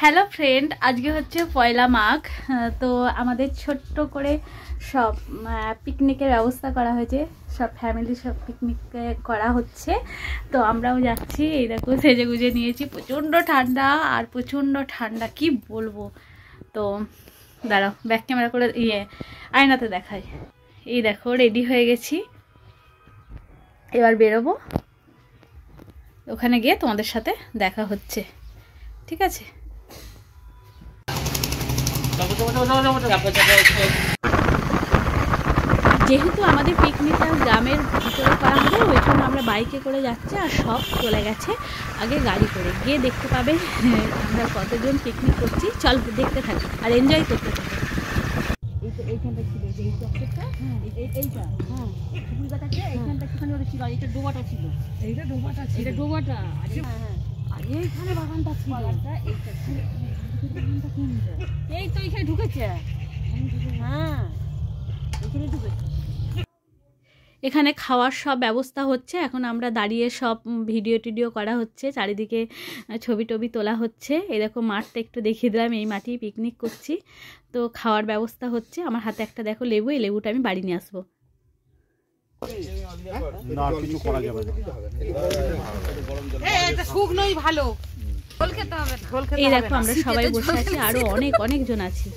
Hello friend, আজকে হচ্ছে পয়লা মাঘ। তো আমাদের ছোট্ট করে সব পিকনিকের ব্যবস্থা করা হয়েছে, সব ফ্যামিলি সব পিকনিক করা হচ্ছে। তো আমরাও যাচ্ছি। এই দেখো সেজে গুজে নিয়েছি, প্রচণ্ড ঠান্ডা আর প্রচণ্ড ঠান্ডা কি বলবো। তো দাঁড়াও ব্যাক ক্যামেরা করে আয়নাতে দেখাই। এই দেখো রেডি হয়ে গেছি, এবার বেরোবো। ওখানে গিয়ে তোমাদের সাথে দেখা হচ্ছে, ঠিক আছে? যেহেতু আমাদের পিকনিকটা গ্রামের ভিতরে করা হবে, ওই জন্য আমরা বাইকে করে যাচ্ছি, আর সব চলে গেছে আগে গাড়ি করে। গিয়ে দেখতে পাবে আমরা কতজন পিকনিক করছি। চল দেখতে থাকি আর এনজয় করতে থাকি। এইখানটা ছিল এই চকলেটটা, এইটা হ্যাঁ ফুলগাটাকে এইখানটা একটুখানি ওটা ছিল, আর এটা ডোবাটা ছিল, এইটা ডোবাটা ছিল, এটা ডোবাটা। হ্যাঁ হ্যাঁ, আর এইখানে বাগানটা ছিল, বাগানটা এইটা ছিল। এই তো এখানে ঢুকেছে, হ্যাঁ এখানে ঢুকেছে। এখানে খাওয়ার সব ব্যবস্থা হচ্ছে, এখন আমরা দাঁড়িয়ে সব ভিডিও টিডিও করা হচ্ছে, চারিদিকে ছবি টবি তোলা হচ্ছে। এরকম মাঠটা একটু দেখিয়ে দিলাম, এই মাঠেই পিকনিক করছি। তো খাওয়ার ব্যবস্থা হচ্ছে। আমার হাতে একটা দেখো লেবু, এই লেবুটা আমি বাড়ি নিয়ে আসবো। এই দেখো আমরা সবাই বসে আছি, আরো অনেক অনেকজন আছি।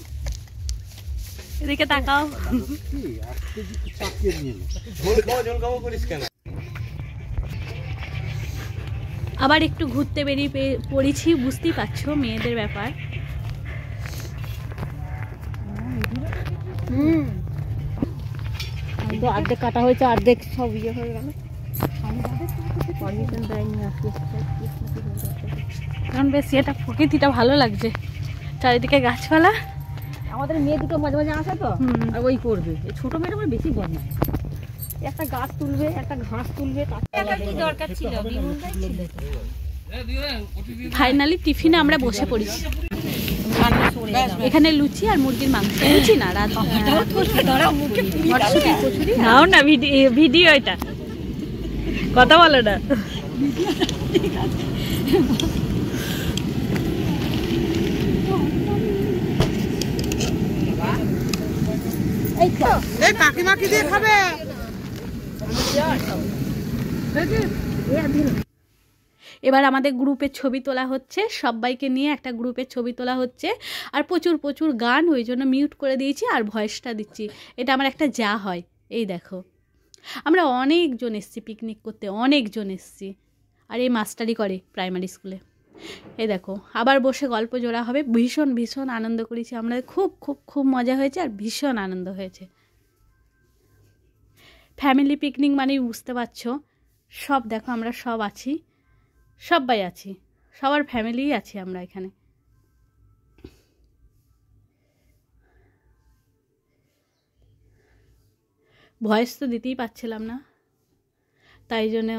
এদিকে তাকাও। আবার একটু ঘুরতে বেরিয়ে পড়েছি, বুঝতেই পারছো মেয়েদের ব্যাপার। অর্ধেক কাটা হয়েছে, অর্ধেক সব ইয়ে হয়ে গেল। কারণ বেশ এটা প্রকৃতিটা ভালো লাগছে, চারিদিকে গাছপালা। আমাদের মেয়ে দুটো মাঝে মাঝে আসে তো, আর ওই করবে। এই ছোট মেয়েটা আমার বেশি বদমাশ, একটা গাছ তুলবে, একটা ঘাস তুলবে। দরকার ছিল ফাইনালি টিফিনে আমরা বসে পড়েছি। এখানে লুচি আর মুরগির মাংস। লুচি না, কচুরি। নাও না ভিডিও, এটা কথা বলো না। এবার আমাদের গ্রুপের ছবি তোলা হচ্ছে, সবাইকে নিয়ে একটা গ্রুপের ছবি তোলা হচ্ছে। আর প্রচুর প্রচুর গান, ওই জন্য মিউট করে দিয়েছি আর ভয়েসটা দিচ্ছি। এটা আমার একটা যা হয়। এই দেখো আমরা অনেকজন এসছি পিকনিক করতে, অনেকজন এসছি। আর এই মাস্টারি করে প্রাইমারি স্কুলে। এই দেখো আবার বসে গল্প জোড়া হবে। ভীষণ ভীষণ আনন্দ করেছি আমরা, খুব খুব খুব মজা হয়েছে আর ভীষণ আনন্দ হয়েছে। ফ্যামিলি পিকনিক মানেই বুঝতে পারছো, সব দেখো আমরা সব আছি, সবাই আছি, সবার ফ্যামিলিই আছি আমরা এখানে। ভয়েস তো দিতেই পারছিলাম না, তাই জন্য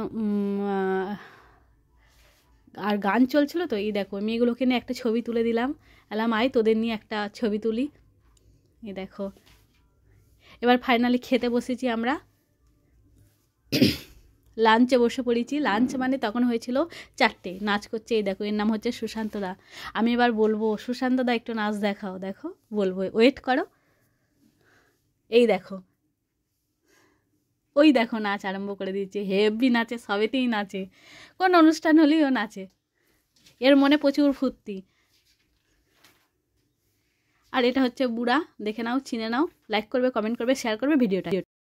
আর গান চলছিল তো। এই দেখো মেয়েগুলোকে নিয়ে একটা ছবি তুলে দিলাম, এলাম আয় তোদের নিয়ে একটা ছবি তুলি। এই দেখো এবার ফাইনালি খেতে বসেছি আমরা, লাঞ্চে বসে পড়েছি। লাঞ্চ মানে তখন হয়েছিল 4টে। নাচ করছে, এই দেখো এর নাম হচ্ছে সুশান্ত দা। আমি এবার বলবো সুশান্ত দা একটু নাচ দেখাও, দেখো বলবো, ওয়েট করো। এই দেখো ওই দেখো নাচ আরম্ভ করে দিয়েছে, হেভি নাচে, সবেতেই নাচে, কোন অনুষ্ঠান হলেই ও নাচে। এর মনে প্রচুর ফুর্তি। আর এটা হচ্ছে বুড়া, দেখে নাও, চিনে নাও, লাইক করবে, কমেন্ট করবে, শেয়ার করবে ভিডিওটা।